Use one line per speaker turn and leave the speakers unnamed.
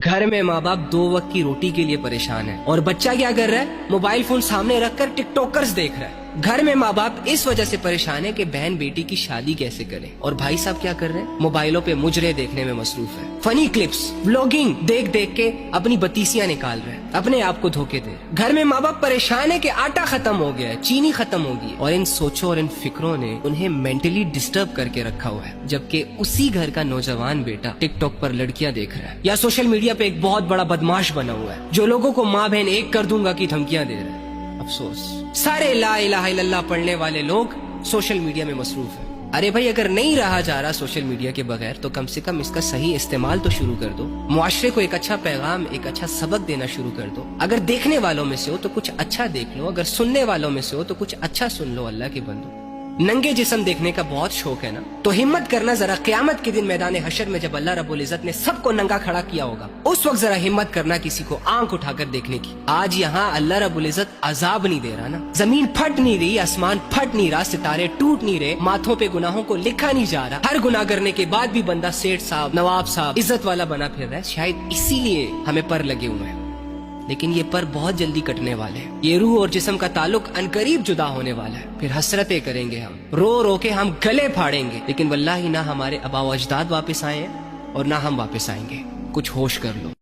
घर में माँ बाप 2 वक्त की रोटी के लिए परेशान है और बच्चा क्या कर रहा है, मोबाइल फोन सामने रखकर टिकटॉकर्स देख रहा है। घर में माँ बाप इस वजह से परेशान है कि बहन बेटी की शादी कैसे करें, और भाई साहब क्या कर रहे हैं, मोबाइलों पे मुजरे देखने में मसरूफ है। फनी क्लिप्स, व्लॉगिंग देख देख के अपनी बतीसियां निकाल रहे हैं, अपने आप को धोखे दे। घर में माँ बाप परेशान है कि आटा खत्म हो गया है, चीनी खत्म हो गई है, और इन सोचों और इन फिक्रों ने उन्हें मेंटली डिस्टर्ब करके रखा हुआ है। जबकि उसी घर का नौजवान बेटा टिकटॉक पर लड़कियां देख रहा है या सोशल मीडिया पे एक बहुत बड़ा बदमाश बना हुआ है जो लोगों को माँ बहन एक कर दूंगा की धमकियां दे रहा है। अफसोस, सारे ला इलाहा इल्लल्लाह पढ़ने वाले लोग सोशल मीडिया में मसरूफ हैं। अरे भाई, अगर नहीं रहा जा रहा सोशल मीडिया के बगैर तो कम से कम इसका सही इस्तेमाल तो शुरू कर दो। मुआशरे को एक अच्छा पैगाम, एक अच्छा सबक देना शुरू कर दो। अगर देखने वालों में से हो तो कुछ अच्छा देख लो, अगर सुनने वालों में से हो तो कुछ अच्छा सुन लो। अल्लाह के बंदो, नंगे जिस्म देखने का बहुत शौक है ना, तो हिम्मत करना जरा, क़यामत के दिन मैदान हशर में जब अल्लाह रब्बुल इज्जत ने सबको नंगा खड़ा किया होगा, उस वक्त जरा हिम्मत करना किसी को आंख उठाकर देखने की। आज यहाँ अल्लाह रब्बुल इज्जत अजाब नहीं दे रहा ना, जमीन फट नहीं रही, आसमान फट नहीं रहा, सितारे टूट नहीं रहे, माथों पे गुनाहों को लिखा नहीं जा रहा। हर गुनाह करने के बाद भी बंदा सेठ साहब, नवाब साहब, इज्जत वाला बना फिर रहा है। शायद इसीलिए हमें पर लगे हुए हैं, लेकिन ये पर बहुत जल्दी कटने वाले हैं। ये रूह और जिस्म का ताल्लुक अनकरीब जुदा होने वाला है। फिर हसरतें करेंगे हम, रो रो के हम गले फाड़ेंगे, लेकिन वल्लाही ना हमारे आबा व अजदाद वापस आए हैं और ना हम वापस आएंगे। कुछ होश कर लो।